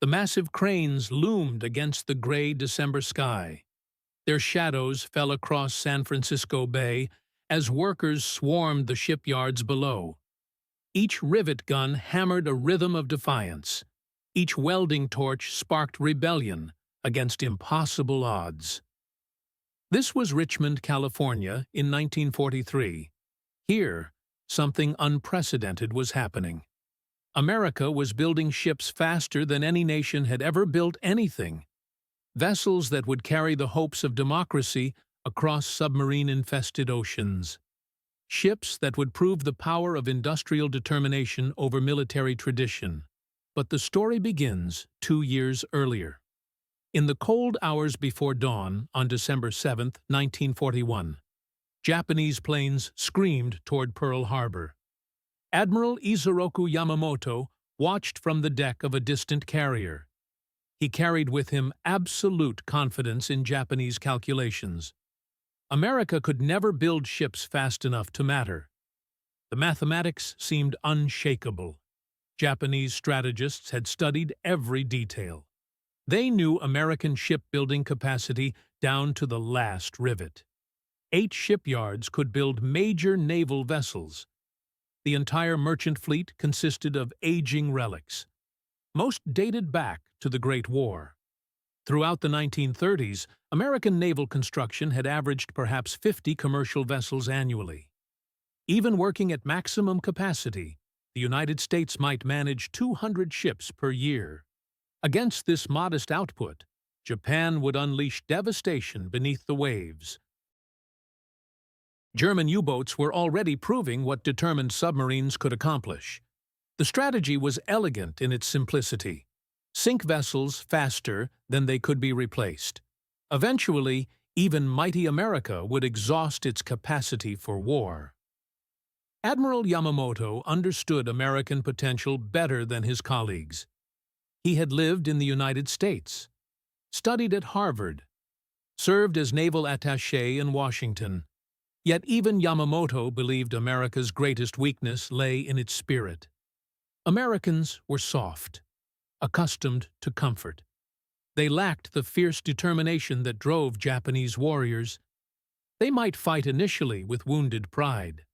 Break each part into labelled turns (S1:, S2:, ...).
S1: The massive cranes loomed against the gray December sky. Their shadows fell across San Francisco Bay as workers swarmed the shipyards below. Each rivet gun hammered a rhythm of defiance. Each welding torch sparked rebellion against impossible odds. This was Richmond, California, in 1943. Here, something unprecedented was happening. America was building ships faster than any nation had ever built anything. Vessels that would carry the hopes of democracy across submarine-infested oceans. Ships that would prove the power of industrial determination over military tradition. But the story begins 2 years earlier. In the cold hours before dawn on December 7, 1941, Japanese planes screamed toward Pearl Harbor. Admiral Isoroku Yamamoto watched from the deck of a distant carrier. He carried with him absolute confidence in Japanese calculations. America could never build ships fast enough to matter. The mathematics seemed unshakable. Japanese strategists had studied every detail. They knew American shipbuilding capacity down to the last rivet. 8 shipyards could build major naval vessels. The entire merchant fleet consisted of aging relics. Most dated back to the Great War. Throughout the 1930s, American naval construction had averaged perhaps 50 commercial vessels annually. Even working at maximum capacity, the United States might manage 200 ships per year. Against this modest output, Japan would unleash devastation beneath the waves. German U-boats were already proving what determined submarines could accomplish. The strategy was elegant in its simplicity. Sink vessels faster than they could be replaced. Eventually, even mighty America would exhaust its capacity for war. Admiral Yamamoto understood American potential better than his colleagues. He had lived in the United States, studied at Harvard, served as naval attaché in Washington. Yet even Yamamoto believed America's greatest weakness lay in its spirit. Americans were soft, accustomed to comfort. They lacked the fierce determination that drove Japanese warriors. They might fight initially with wounded pride,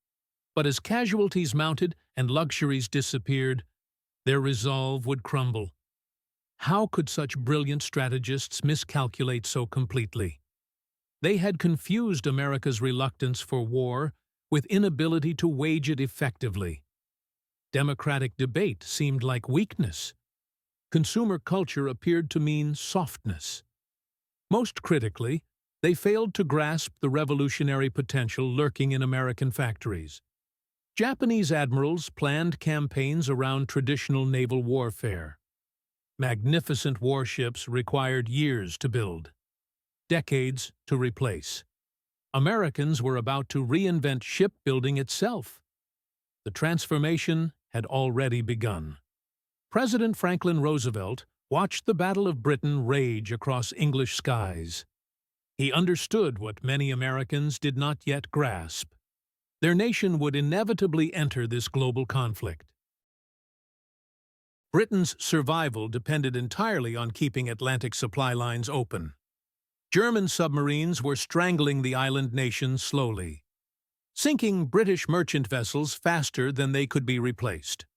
S1: but as casualties mounted and luxuries disappeared, their resolve would crumble. How could such brilliant strategists miscalculate so completely? They had confused America's reluctance for war with inability to wage it effectively. Democratic debate seemed like weakness. Consumer culture appeared to mean softness. Most critically, they failed to grasp the revolutionary potential lurking in American factories. Japanese admirals planned campaigns around traditional naval warfare. Magnificent warships required years to build, decades to replace. Americans were about to reinvent shipbuilding itself. The transformation had already begun. President Franklin Roosevelt watched the Battle of Britain rage across English skies. He understood what many Americans did not yet grasp. Their nation would inevitably enter this global conflict. Britain's survival depended entirely on keeping Atlantic supply lines open. German submarines were strangling the island nation slowly, sinking British merchant vessels faster than they could be replaced.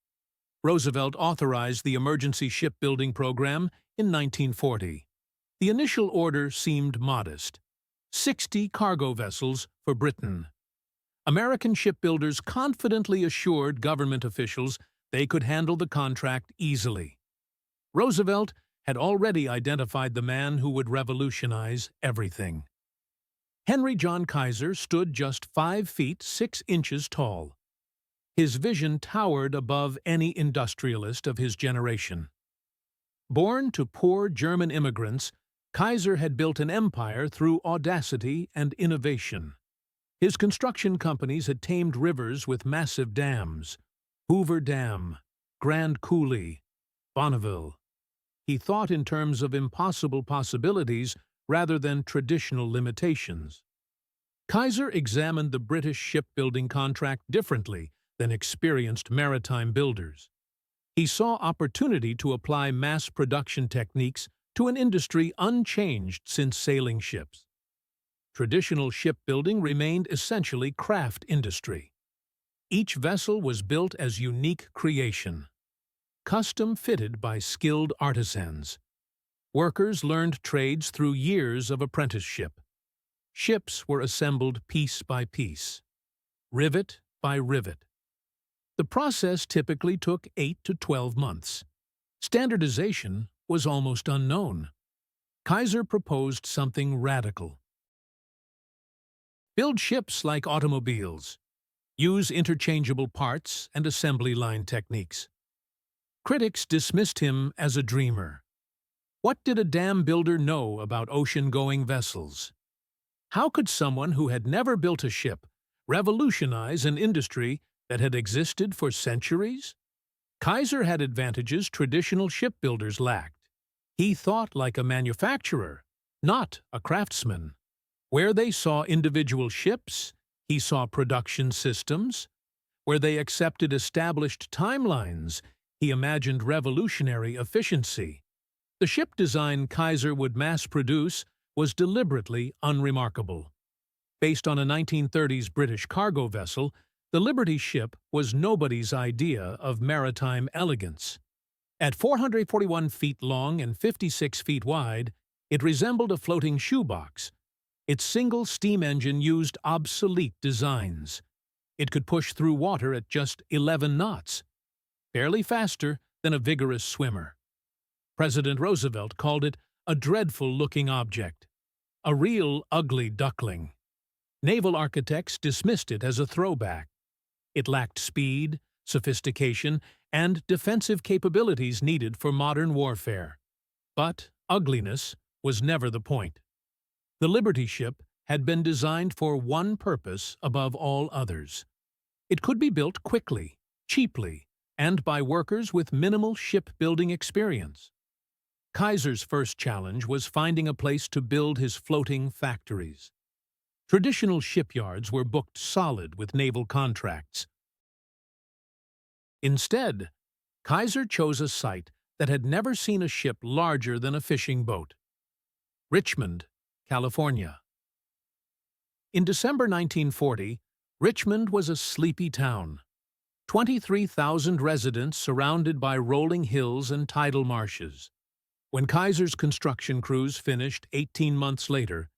S1: Roosevelt authorized the emergency shipbuilding program in 1940. The initial order seemed modest: 60 cargo vessels for Britain. American shipbuilders confidently assured government officials they could handle the contract easily. Roosevelt had already identified the man who would revolutionize everything. Henry John Kaiser stood just 5 feet 6 inches tall. His vision towered above any industrialist of his generation. Born to poor German immigrants, Kaiser had built an empire through audacity and innovation. His construction companies had tamed rivers with massive dams: Hoover Dam, Grand Coulee, Bonneville. He thought in terms of impossible possibilities rather than traditional limitations. Kaiser examined the British shipbuilding contract differently than experienced maritime builders. He saw opportunity to apply mass production techniques to an industry unchanged since sailing ships. Traditional shipbuilding remained essentially craft industry. Each vessel was built as unique creation, custom fitted by skilled artisans. Workers learned trades through years of apprenticeship. Ships were assembled piece by piece, rivet by rivet. The process typically took 8 to 12 months. Standardization was almost unknown. Kaiser proposed something radical. Build ships like automobiles. Use interchangeable parts and assembly line techniques. Critics dismissed him as a dreamer. What did a dam builder know about ocean-going vessels? How could someone who had never built a ship revolutionize an industry that had existed for centuries? Kaiser had advantages traditional shipbuilders lacked. He thought like a manufacturer, not a craftsman. Where they saw individual ships, he saw production systems. Where they accepted established timelines, he imagined revolutionary efficiency. The ship design Kaiser would mass produce was deliberately unremarkable. Based on a 1930s British cargo vessel, the Liberty ship was nobody's idea of maritime elegance. At 441 feet long and 56 feet wide, it resembled a floating shoebox. Its single steam engine used obsolete designs. It could push through water at just 11 knots, barely faster than a vigorous swimmer. President Roosevelt called it a dreadful-looking object, a real ugly duckling. Naval architects dismissed it as a throwback. It lacked speed, sophistication, and defensive capabilities needed for modern warfare. But ugliness was never the point. The Liberty ship had been designed for one purpose above all others. It could be built quickly, cheaply, and by workers with minimal shipbuilding experience. Kaiser's first challenge was finding a place to build his floating factories. Traditional shipyards were booked solid with naval contracts. Instead, Kaiser chose a site that had never seen a ship larger than a fishing boat: Richmond, California. In December 1940, Richmond was a sleepy town. 23,000 residents surrounded by rolling hills and tidal marshes. When Kaiser's construction crews finished 18 months later,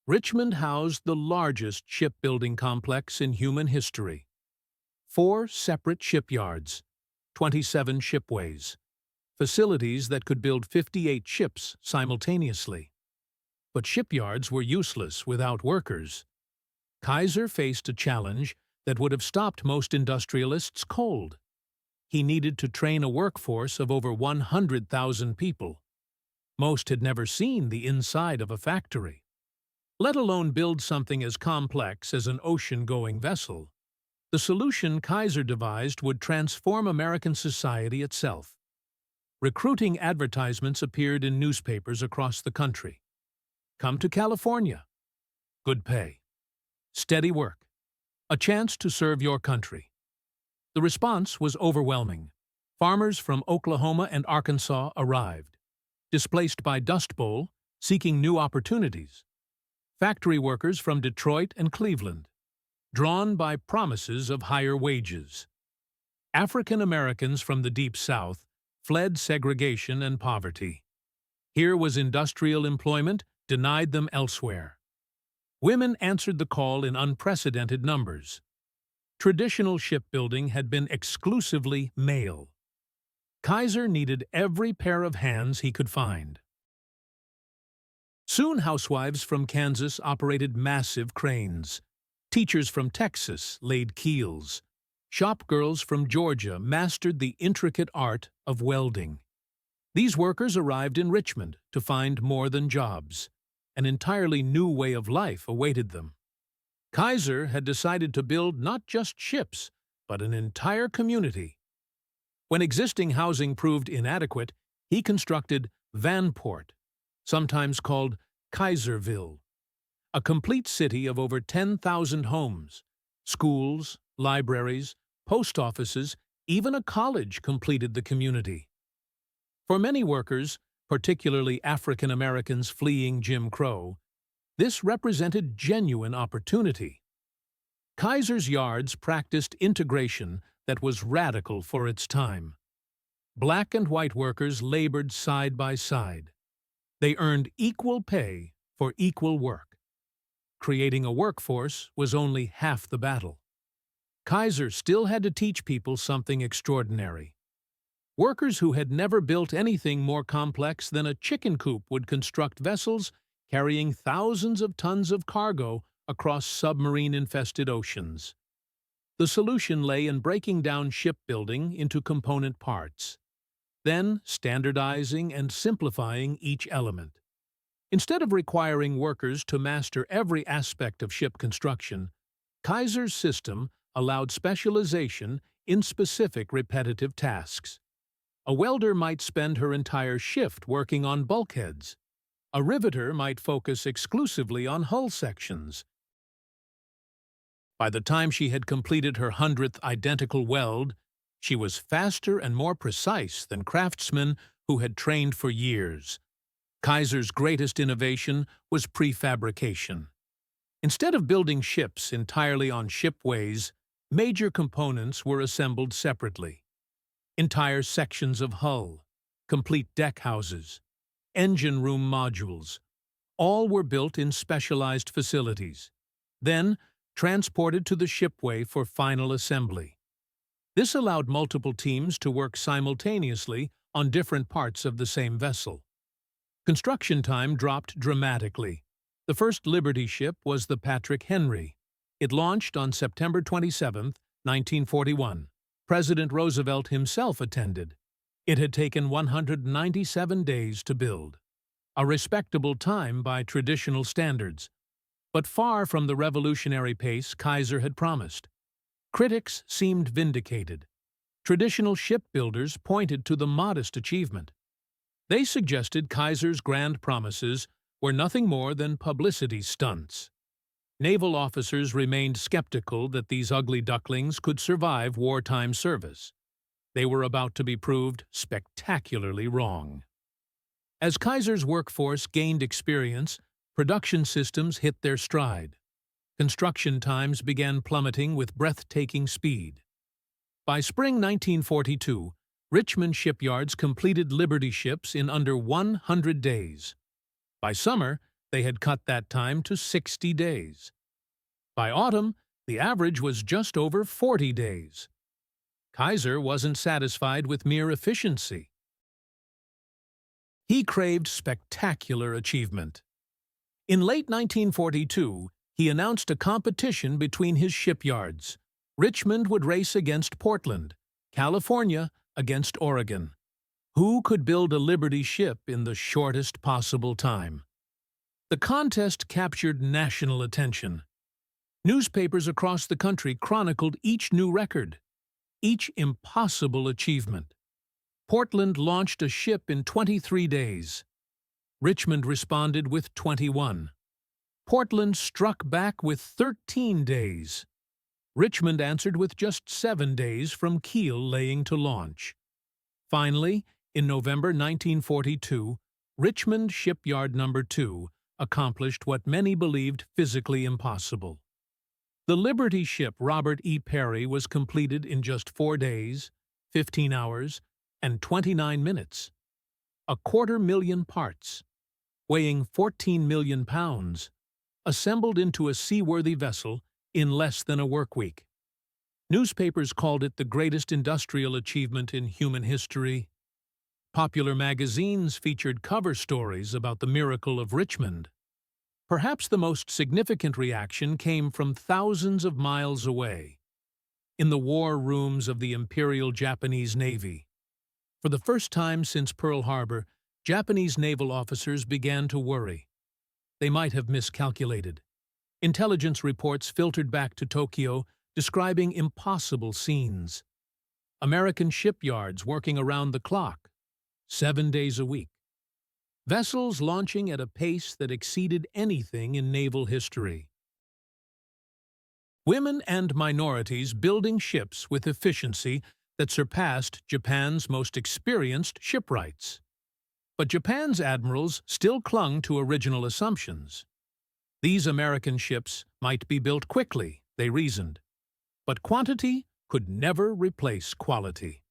S1: Richmond housed the largest shipbuilding complex in human history. 4 separate shipyards, 27 shipways, facilities that could build 58 ships simultaneously. But shipyards were useless without workers. Kaiser faced a challenge that would have stopped most industrialists cold. He needed to train a workforce of over 100,000 people. Most had never seen the inside of a factory, let alone build something as complex as an ocean-going vessel. The solution Kaiser devised would transform American society itself. Recruiting advertisements appeared in newspapers across the country. Come to California. Good pay. Steady work. A chance to serve your country. The response was overwhelming. Farmers from Oklahoma and Arkansas arrived, displaced by Dust Bowl, seeking new opportunities. Factory workers from Detroit and Cleveland, drawn by promises of higher wages. African Americans from the Deep South fled segregation and poverty. Here was industrial employment denied them elsewhere. Women answered the call in unprecedented numbers. Traditional shipbuilding had been exclusively male. Kaiser needed every pair of hands he could find. Soon housewives from Kansas operated massive cranes. Teachers from Texas laid keels. Shop girls from Georgia mastered the intricate art of welding. These workers arrived in Richmond to find more than jobs. An entirely new way of life awaited them. Kaiser had decided to build not just ships, but an entire community. When existing housing proved inadequate, he constructed Vanport, sometimes called Kaiserville, a complete city of over 10,000 homes, schools, libraries, post offices, Even a college completed the community. For many workers, particularly African Americans fleeing Jim Crow, this represented genuine opportunity. Kaiser's yards practiced integration that was radical for its time. Black and white workers labored side by side. They earned equal pay for equal work. Creating a workforce was only half the battle. Kaiser still had to teach people something extraordinary. Workers who had never built anything more complex than a chicken coop would construct vessels carrying thousands of tons of cargo across submarine-infested oceans. The solution lay in breaking down shipbuilding into component parts, then standardizing and simplifying each element. Instead of requiring workers to master every aspect of ship construction, Kaiser's system allowed specialization in specific repetitive tasks. A welder might spend her entire shift working on bulkheads. A riveter might focus exclusively on hull sections. By the time she had completed her 100th identical weld, she was faster and more precise than craftsmen who had trained for years. Kaiser's greatest innovation was prefabrication. Instead of building ships entirely on shipways, major components were assembled separately. Entire sections of hull, complete deck houses, engine room modules, all were built in specialized facilities, then transported to the shipway for final assembly. This allowed multiple teams to work simultaneously on different parts of the same vessel. Construction time dropped dramatically. The first Liberty ship was the Patrick Henry. It launched on September 27, 1941. President Roosevelt himself attended. It had taken 197 days to build, a respectable time by traditional standards, but far from the revolutionary pace Kaiser had promised. Critics seemed vindicated. Traditional shipbuilders pointed to the modest achievement. They suggested Kaiser's grand promises were nothing more than publicity stunts. Naval officers remained skeptical that these ugly ducklings could survive wartime service. They were about to be proved spectacularly wrong. As Kaiser's workforce gained experience, production systems hit their stride. Construction times began plummeting with breathtaking speed. By spring 1942, Richmond shipyards completed Liberty ships in under 100 days. By summer, they had cut that time to 60 days. By autumn, the average was just over 40 days. Kaiser wasn't satisfied with mere efficiency. He craved spectacular achievement. In late 1942, he announced a competition between his shipyards. Richmond would race against Portland, California against Oregon. Who could build a Liberty ship in the shortest possible time? The contest captured national attention. Newspapers across the country chronicled each new record, each impossible achievement. Portland launched a ship in 23 days. Richmond responded with 21. Portland struck back with 13 days. Richmond answered with just 7 days from keel laying to launch. Finally, in November 1942, Richmond Shipyard No. 2 accomplished what many believed physically impossible. The Liberty ship Robert E. Peary was completed in just 4 days, 15 hours, and 29 minutes. 250,000 parts, weighing 14 million pounds, assembled into a seaworthy vessel in less than a workweek. Newspapers called it the greatest industrial achievement in human history. Popular magazines featured cover stories about the miracle of Richmond. Perhaps the most significant reaction came from thousands of miles away, in the war rooms of the Imperial Japanese Navy. For the first time since Pearl Harbor, Japanese naval officers began to worry. They might have miscalculated. Intelligence reports filtered back to Tokyo describing impossible scenes. American shipyards working around the clock, 7 days a week. Vessels launching at a pace that exceeded anything in naval history. Women and minorities building ships with efficiency that surpassed Japan's most experienced shipwrights. But Japan's admirals still clung to original assumptions. These American ships might be built quickly, they reasoned, but quantity could never replace quality.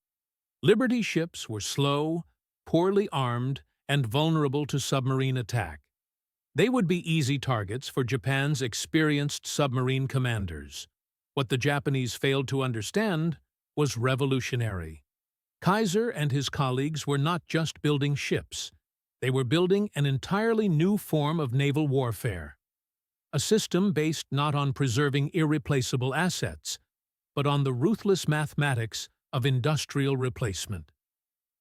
S1: Liberty ships were slow, poorly armed, and vulnerable to submarine attack. They would be easy targets for Japan's experienced submarine commanders. What the Japanese failed to understand was revolutionary. Kaiser and his colleagues were not just building ships. They were building an entirely new form of naval warfare. A system based not on preserving irreplaceable assets, but on the ruthless mathematics of industrial replacement.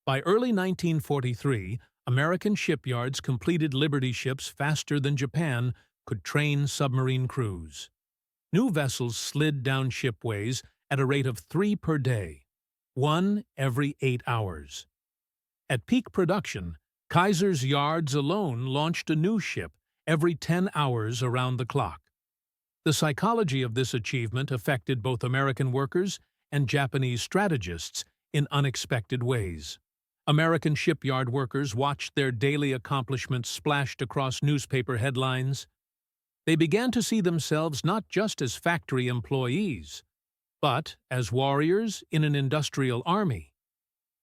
S1: By early 1943, American shipyards completed Liberty ships faster than Japan could train submarine crews. New vessels slid down shipways at a rate of 3 per day, 1 every 8 hours. At peak production, Kaiser's yards alone launched a new ship every 10 hours around the clock. The psychology of this achievement affected both American workers and Japanese strategists in unexpected ways. American shipyard workers watched their daily accomplishments splashed across newspaper headlines. They began to see themselves not just as factory employees, but as warriors in an industrial army.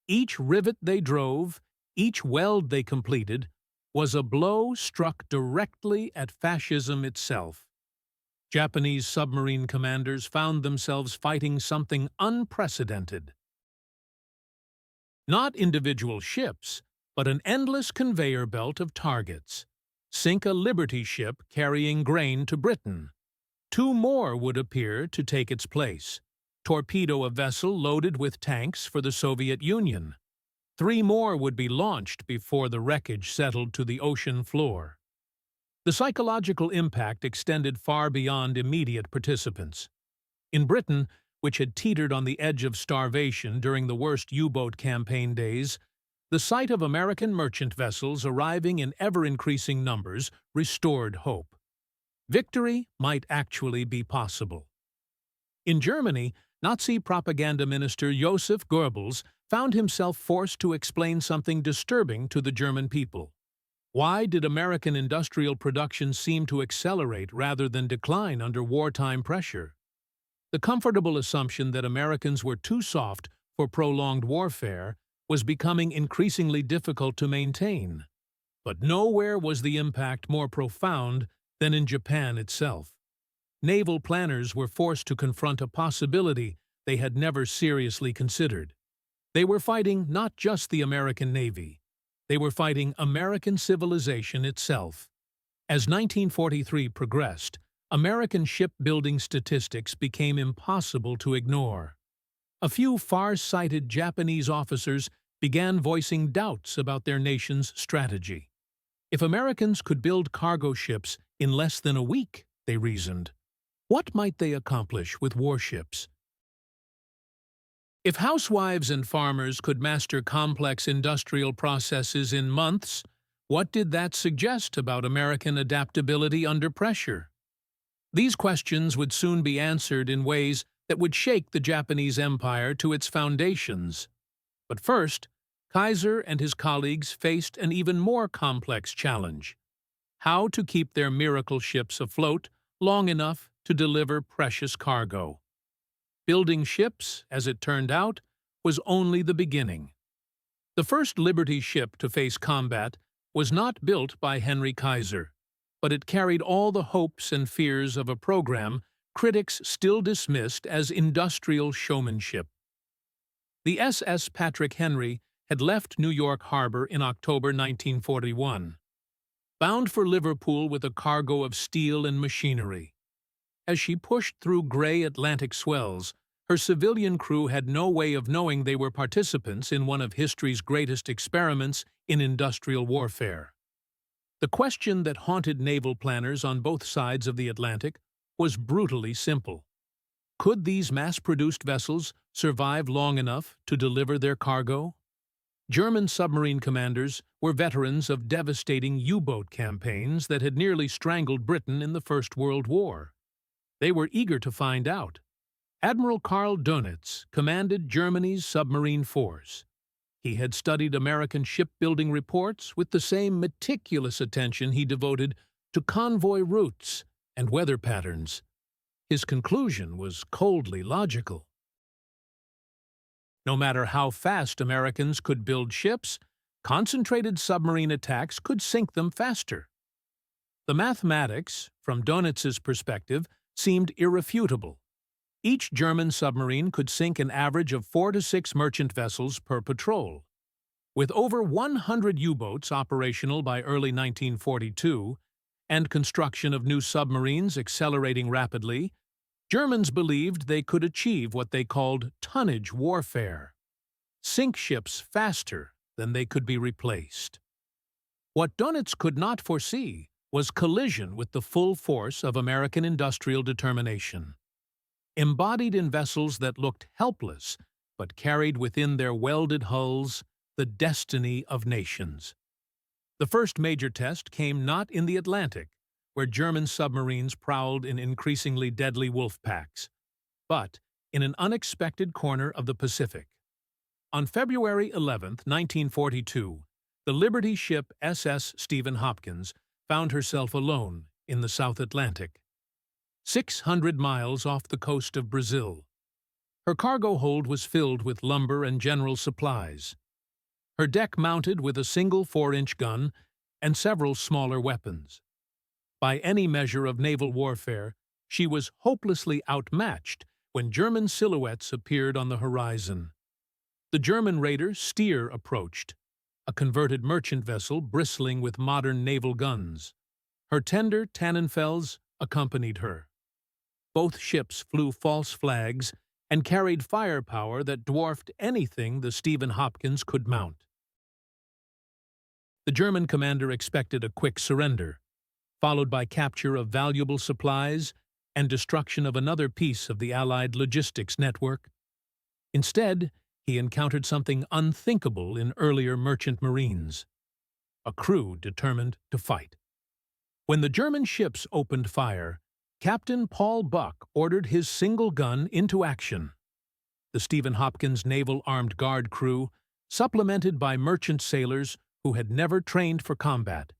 S1: Each rivet they drove, each weld they completed, was a blow struck directly at fascism itself. Japanese submarine commanders found themselves fighting something unprecedented. Not individual ships, but an endless conveyor belt of targets. Sink a Liberty ship carrying grain to Britain. 2 more would appear to take its place. Torpedo a vessel loaded with tanks for the Soviet Union. 3 more would be launched before the wreckage settled to the ocean floor. The psychological impact extended far beyond immediate participants. In Britain, which had teetered on the edge of starvation during the worst U-boat campaign days, the sight of American merchant vessels arriving in ever-increasing numbers restored hope. Victory might actually be possible. In Germany, Nazi propaganda minister Joseph Goebbels found himself forced to explain something disturbing to the German people. Why did American industrial production seem to accelerate rather than decline under wartime pressure? The comfortable assumption that Americans were too soft for prolonged warfare was becoming increasingly difficult to maintain. But nowhere was the impact more profound than in Japan itself. Naval planners were forced to confront a possibility they had never seriously considered. They were fighting not just the American Navy. They were fighting American civilization itself. As 1943 progressed, American shipbuilding statistics became impossible to ignore. A few far-sighted Japanese officers began voicing doubts about their nation's strategy. If Americans could build cargo ships in less than a week, they reasoned, what might they accomplish with warships? If housewives and farmers could master complex industrial processes in months, what did that suggest about American adaptability under pressure? These questions would soon be answered in ways that would shake the Japanese empire to its foundations. But first, Kaiser and his colleagues faced an even more complex challenge: how to keep their miracle ships afloat long enough to deliver precious cargo. Building ships, as it turned out, was only the beginning. The first Liberty ship to face combat was not built by Henry Kaiser, but it carried all the hopes and fears of a program critics still dismissed as industrial showmanship. The SS Patrick Henry had left New York Harbor in October 1941, bound for Liverpool with a cargo of steel and machinery. As she pushed through gray Atlantic swells, her civilian crew had no way of knowing they were participants in one of history's greatest experiments in industrial warfare. The question that haunted naval planners on both sides of the Atlantic was brutally simple. Could these mass-produced vessels survive long enough to deliver their cargo? German submarine commanders were veterans of devastating U-boat campaigns that had nearly strangled Britain in the First World War. They were eager to find out. Admiral Karl Dönitz commanded Germany's submarine force. He had studied American shipbuilding reports with the same meticulous attention he devoted to convoy routes and weather patterns. His conclusion was coldly logical. No matter how fast Americans could build ships, concentrated submarine attacks could sink them faster. The mathematics, from Dönitz's perspective, seemed irrefutable. Each German submarine could sink an average of 4 to 6 merchant vessels per patrol. With over 100 U-boats operational by early 1942 and construction of new submarines accelerating rapidly, Germans believed they could achieve what they called tonnage warfare, sink ships faster than they could be replaced. What Dönitz could not foresee was collision with the full force of American industrial determination. Embodied in vessels that looked helpless but carried within their welded hulls the destiny of nations. The first major test came not in the Atlantic, where German submarines prowled in increasingly deadly wolf packs, but in an unexpected corner of the Pacific. On February 11, 1942, the Liberty ship SS Stephen Hopkins found herself alone in the South Atlantic, 600 miles off the coast of Brazil. Her cargo hold was filled with lumber and general supplies. Her deck mounted with a single 4-inch gun and several smaller weapons. By any measure of naval warfare, she was hopelessly outmatched when German silhouettes appeared on the horizon. The German raider Stier approached, a converted merchant vessel bristling with modern naval guns. Her tender Tannenfels accompanied her. Both ships flew false flags and carried firepower that dwarfed anything the Stephen Hopkins could mount. The German commander expected a quick surrender, followed by capture of valuable supplies and destruction of another piece of the Allied logistics network. Instead, he encountered something unthinkable in earlier merchant marines: a crew determined to fight. When the German ships opened fire, Captain Paul Buck ordered his single gun into action. The Stephen Hopkins Naval Armed Guard crew, supplemented by merchant sailors who had never trained for combat,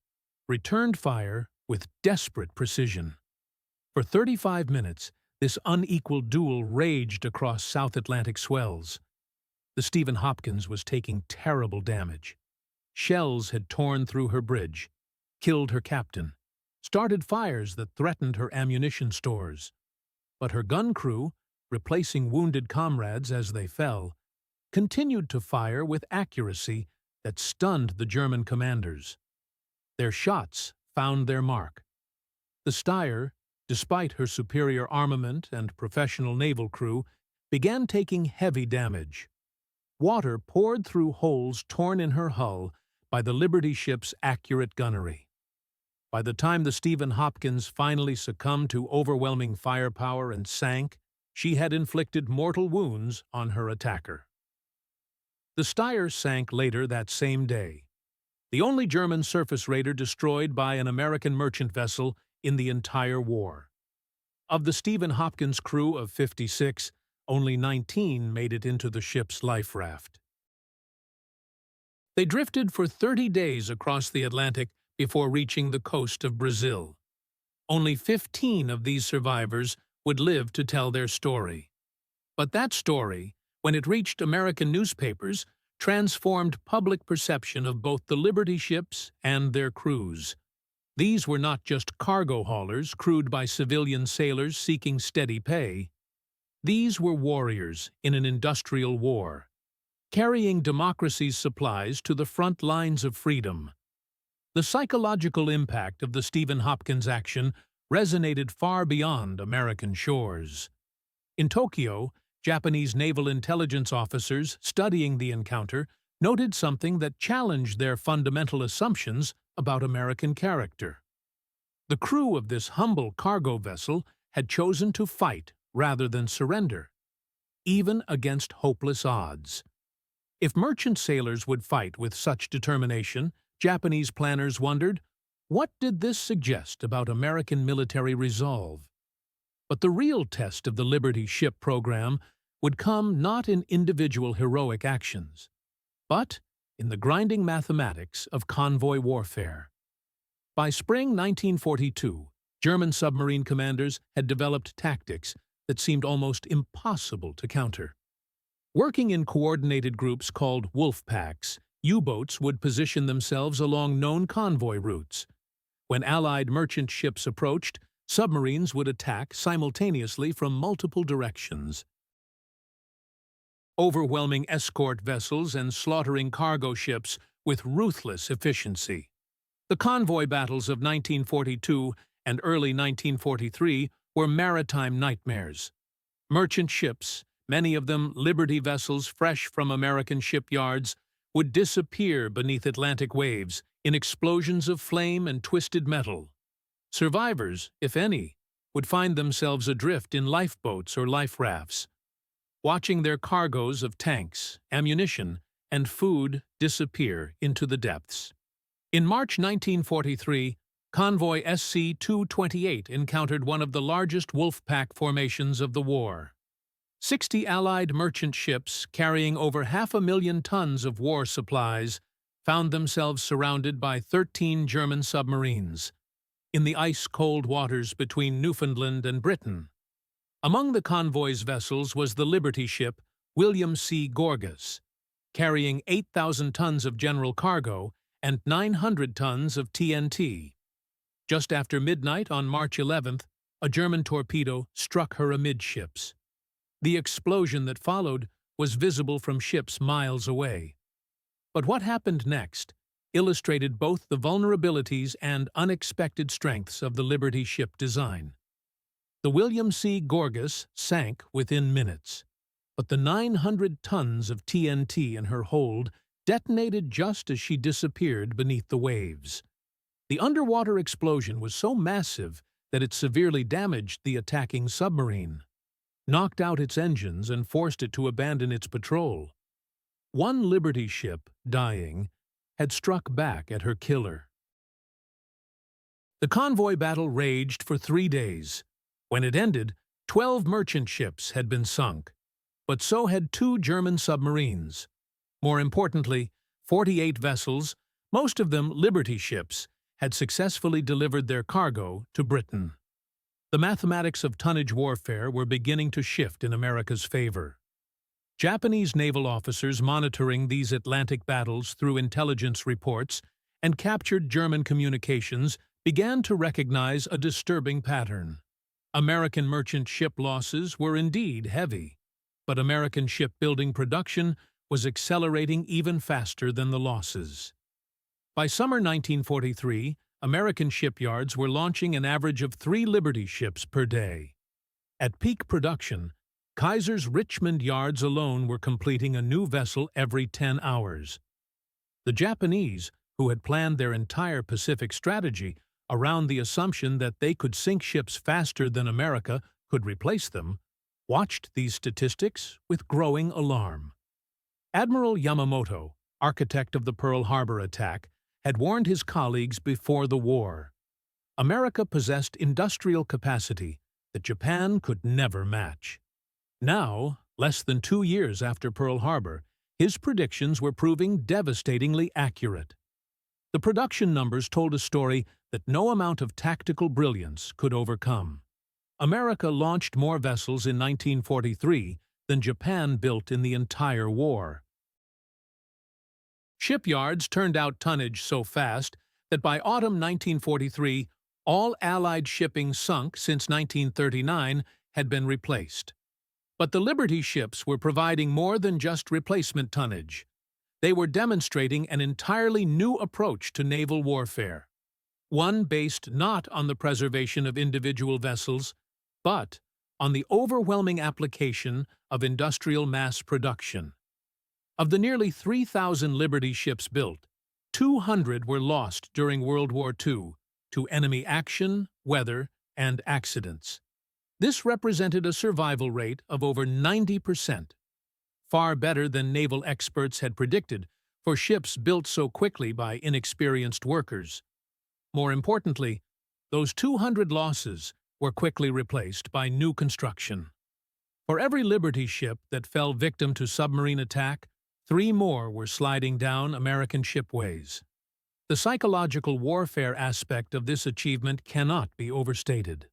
S1: returned fire with desperate precision. For 35 minutes, this unequal duel raged across South Atlantic swells. The Stephen Hopkins was taking terrible damage. Shells had torn through her bridge, killed her captain, started fires that threatened her ammunition stores. But her gun crew, replacing wounded comrades as they fell, continued to fire with accuracy that stunned the German commanders. Their shots found their mark. The Stier, despite her superior armament and professional naval crew, began taking heavy damage. Water poured through holes torn in her hull by the Liberty ship's accurate gunnery. By the time the Stephen Hopkins finally succumbed to overwhelming firepower and sank, she had inflicted mortal wounds on her attacker. The Stier sank later that same day, the only German surface raider destroyed by an American merchant vessel in the entire war. Of the Stephen Hopkins crew of 56, only 19 made it into the ship's life raft. They drifted for 30 days across the Atlantic before reaching the coast of Brazil. Only 15 of these survivors would live to tell their story. But that story, when it reached American newspapers, transformed public perception of both the Liberty ships and their crews. These were not just cargo haulers crewed by civilian sailors seeking steady pay. These were warriors in an industrial war, carrying democracy's supplies to the front lines of freedom. The psychological impact of the Stephen Hopkins action resonated far beyond American shores. In Tokyo, Japanese naval intelligence officers studying the encounter noted something that challenged their fundamental assumptions about American character. The crew of this humble cargo vessel had chosen to fight rather than surrender, even against hopeless odds. If merchant sailors would fight with such determination, Japanese planners wondered, what did this suggest about American military resolve? But the real test of the Liberty ship program would come not in individual heroic actions, but in the grinding mathematics of convoy warfare. By spring 1942, German submarine commanders had developed tactics that seemed almost impossible to counter. Working in coordinated groups called wolf packs, U-boats would position themselves along known convoy routes. When Allied merchant ships approached, submarines would attack simultaneously from multiple directions. Overwhelming escort vessels and slaughtering cargo ships with ruthless efficiency. The convoy battles of 1942 and early 1943 were maritime nightmares. Merchant ships, many of them Liberty vessels fresh from American shipyards, would disappear beneath Atlantic waves in explosions of flame and twisted metal. Survivors, if any, would find themselves adrift in lifeboats or life rafts, watching their cargoes of tanks, ammunition, and food disappear into the depths. In March 1943, convoy SC-228 encountered one of the largest wolf-pack formations of the war. 60 Allied merchant ships carrying over 500,000 tons of war supplies found themselves surrounded by 13 German submarines in the ice-cold waters between Newfoundland and Britain. Among the convoy's vessels was the Liberty ship William C. Gorgas, carrying 8,000 tons of general cargo and 900 tons of TNT. Just after midnight on March 11th, a German torpedo struck her amidships. The explosion that followed was visible from ships miles away. But what happened next illustrated both the vulnerabilities and unexpected strengths of the Liberty ship design. The William C. Gorgas sank within minutes, but the 900 tons of TNT in her hold detonated just as she disappeared beneath the waves. The underwater explosion was so massive that it severely damaged the attacking submarine, knocked out its engines, and forced it to abandon its patrol. One Liberty ship, dying, had struck back at her killer. The convoy battle raged for 3 days. When it ended, 12 merchant ships had been sunk, but so had 2 German submarines. More importantly, 48 vessels, most of them Liberty ships, had successfully delivered their cargo to Britain. The mathematics of tonnage warfare were beginning to shift in America's favor. Japanese naval officers monitoring these Atlantic battles through intelligence reports and captured German communications began to recognize a disturbing pattern. American merchant ship losses were indeed heavy, but American shipbuilding production was accelerating even faster than the losses. By summer 1943, American shipyards were launching an average of 3 Liberty ships per day. At peak production, Kaiser's Richmond yards alone were completing a new vessel every 10 hours. The Japanese, who had planned their entire Pacific strategy around the assumption that they could sink ships faster than America could replace them, watched these statistics with growing alarm. Admiral Yamamoto, architect of the Pearl Harbor attack, had warned his colleagues before the war. America possessed industrial capacity that Japan could never match. Now, less than 2 years after Pearl Harbor, his predictions were proving devastatingly accurate. The production numbers told a story that no amount of tactical brilliance could overcome. America launched more vessels in 1943 than Japan built in the entire war. Shipyards turned out tonnage so fast that by autumn 1943, all Allied shipping sunk since 1939 had been replaced. But the Liberty ships were providing more than just replacement tonnage. They were demonstrating an entirely new approach to naval warfare, one based not on the preservation of individual vessels, but on the overwhelming application of industrial mass production. Of the nearly 3,000 Liberty ships built, 200 were lost during World War II to enemy action, weather, and accidents. This represented a survival rate of over 90%, far better than naval experts had predicted for ships built so quickly by inexperienced workers. More importantly, those 200 losses were quickly replaced by new construction. For every Liberty ship that fell victim to submarine attack, 3 more were sliding down American shipways. The psychological warfare aspect of this achievement cannot be overstated.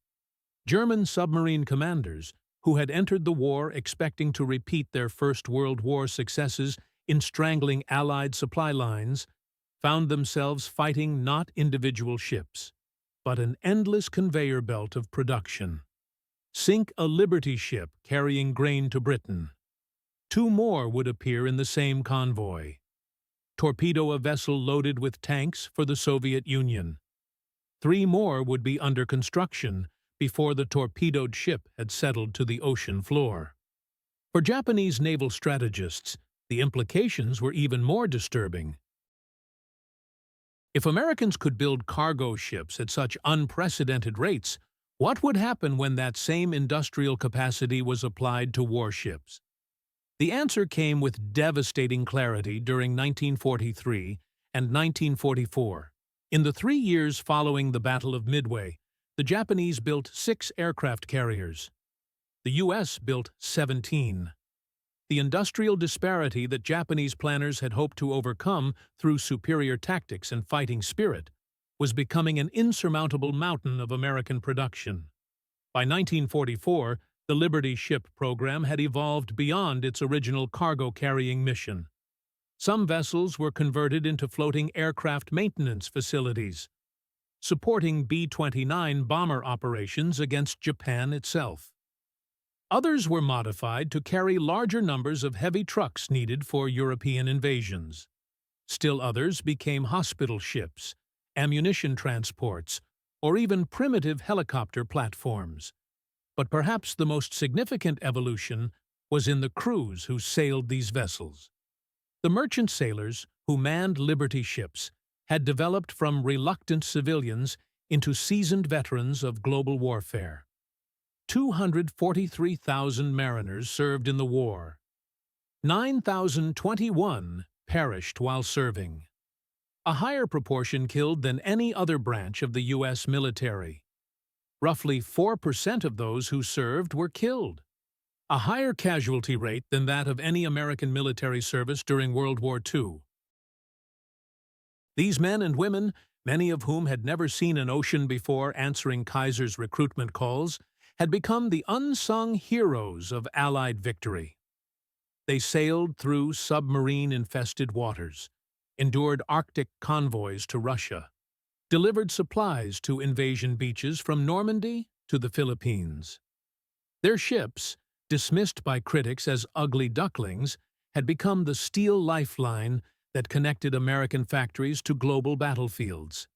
S1: German submarine commanders, who had entered the war expecting to repeat their First World War successes in strangling Allied supply lines, found themselves fighting not individual ships, but an endless conveyor belt of production. Sink a Liberty ship carrying grain to Britain. 2 more would appear in the same convoy. Torpedo a vessel loaded with tanks for the Soviet Union. 3 more would be under construction before the torpedoed ship had settled to the ocean floor. For Japanese naval strategists, the implications were even more disturbing. If Americans could build cargo ships at such unprecedented rates, what would happen when that same industrial capacity was applied to warships? The answer came with devastating clarity during 1943 and 1944. In the 3 years following the Battle of Midway, the Japanese built 6 aircraft carriers. The U.S. built 17. The industrial disparity that Japanese planners had hoped to overcome through superior tactics and fighting spirit was becoming an insurmountable mountain of American production. By 1944, the Liberty ship program had evolved beyond its original cargo-carrying mission. Some vessels were converted into floating aircraft maintenance facilities, supporting B-29 bomber operations against Japan itself. Others were modified to carry larger numbers of heavy trucks needed for European invasions. Still others became hospital ships, ammunition transports, or even primitive helicopter platforms. But perhaps the most significant evolution was in the crews who sailed these vessels. The merchant sailors who manned Liberty ships had developed from reluctant civilians into seasoned veterans of global warfare. 243,000 mariners served in the war. 9,021 perished while serving. A higher proportion killed than any other branch of the U.S. military. Roughly 4% of those who served were killed, a higher casualty rate than that of any American military service during World War II. These men and women, many of whom had never seen an ocean before answering Kaiser's recruitment calls, had become the unsung heroes of Allied victory. They sailed through submarine-infested waters, endured Arctic convoys to Russia, delivered supplies to invasion beaches from Normandy to the Philippines. Their ships, dismissed by critics as ugly ducklings, had become the steel lifeline that connected American factories to global battlefields.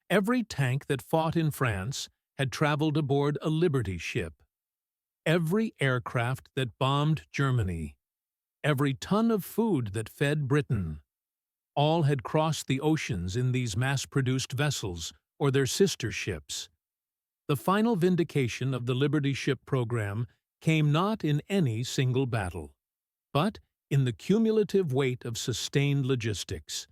S1: Every tank that fought in France had traveled aboard a Liberty ship. Every aircraft that bombed Germany, every ton of food that fed Britain, all had crossed the oceans in these mass-produced vessels or their sister ships. The final vindication of the Liberty ship program came not in any single battle, but in the cumulative weight of sustained logistics.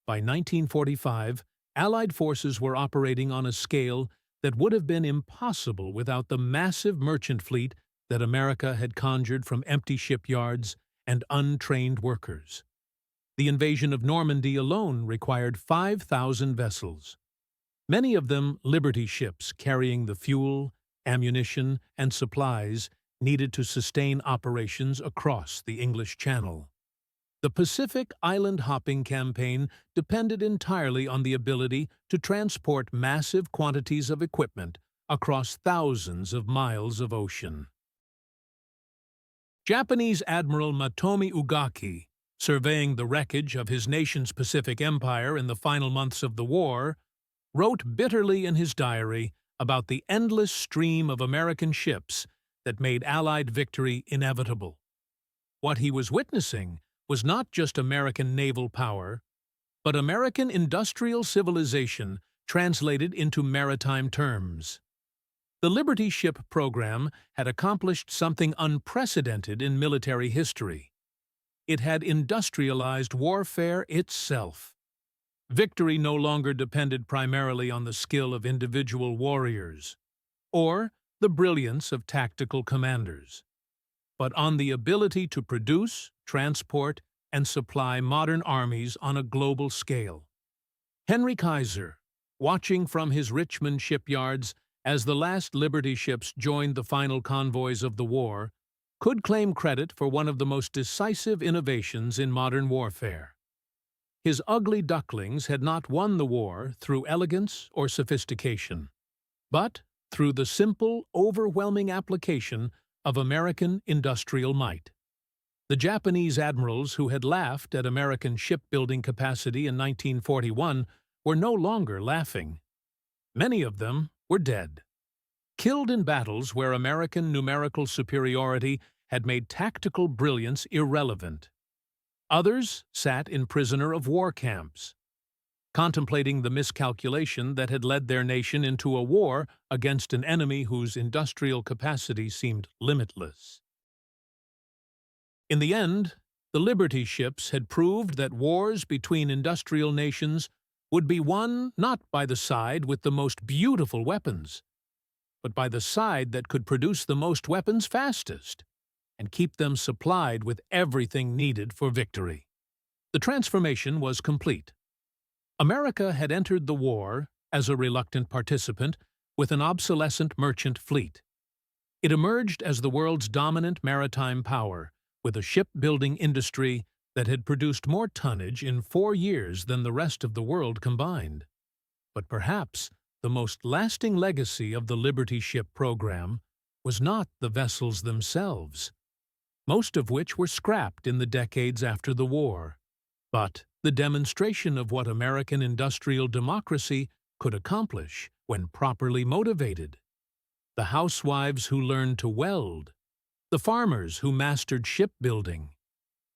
S1: By 1945, Allied forces were operating on a scale that would have been impossible without the massive merchant fleet that America had conjured from empty shipyards and untrained workers. The invasion of Normandy alone required 5,000 vessels, many of them Liberty ships carrying the fuel, ammunition, and supplies needed to sustain operations across the English Channel. The Pacific island hopping campaign depended entirely on the ability to transport massive quantities of equipment across thousands of miles of ocean. Japanese Admiral Matomi Ugaki, surveying the wreckage of his nation's Pacific Empire in the final months of the war, wrote bitterly in his diary about the endless stream of American ships that made Allied victory inevitable. What he was witnessing was not just American naval power, but American industrial civilization translated into maritime terms. The Liberty ship program had accomplished something unprecedented in military history. It had industrialized warfare itself. Victory no longer depended primarily on the skill of individual warriors. or the brilliance of tactical commanders, but on the ability to produce, transport, and supply modern armies on a global scale. Henry Kaiser, watching from his Richmond shipyards as the last Liberty ships joined the final convoys of the war, could claim credit for one of the most decisive innovations in modern warfare. His ugly ducklings had not won the war through elegance or sophistication, but through the simple, overwhelming application of American industrial might. The Japanese admirals who had laughed at American shipbuilding capacity in 1941 were no longer laughing. Many of them were dead, killed in battles where American numerical superiority had made tactical brilliance irrelevant. Others sat in prisoner of war camps, contemplating the miscalculation that had led their nation into a war against an enemy whose industrial capacity seemed limitless. In the end, the Liberty ships had proved that wars between industrial nations would be won not by the side with the most beautiful weapons, but by the side that could produce the most weapons fastest and keep them supplied with everything needed for victory. The transformation was complete. America had entered the war as a reluctant participant with an obsolescent merchant fleet. It emerged as the world's dominant maritime power, with a shipbuilding industry that had produced more tonnage in 4 years than the rest of the world combined. But perhaps the most lasting legacy of the Liberty ship program was not the vessels themselves, most of which were scrapped in the decades after the war, but the demonstration of what American industrial democracy could accomplish when properly motivated. The housewives who learned to weld, the farmers who mastered shipbuilding,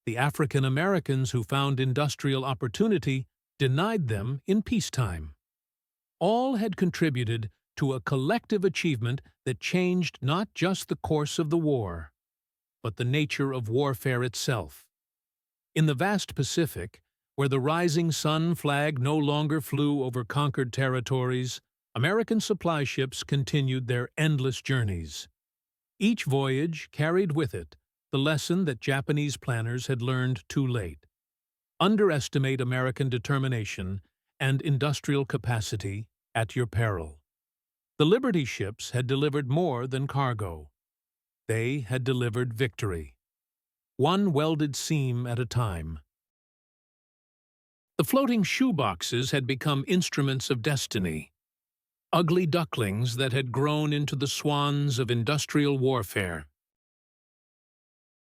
S1: the African Americans who found industrial opportunity denied them in peacetime. All had contributed to a collective achievement that changed not just the course of the war, but the nature of warfare itself. In the vast Pacific, where the rising sun flag no longer flew over conquered territories, American supply ships continued their endless journeys. Each voyage carried with it the lesson that Japanese planners had learned too late. Underestimate American determination and industrial capacity at your peril. The Liberty ships had delivered more than cargo. They had delivered victory, one welded seam at a time. The floating shoeboxes had become instruments of destiny, ugly ducklings that had grown into the swans of industrial warfare.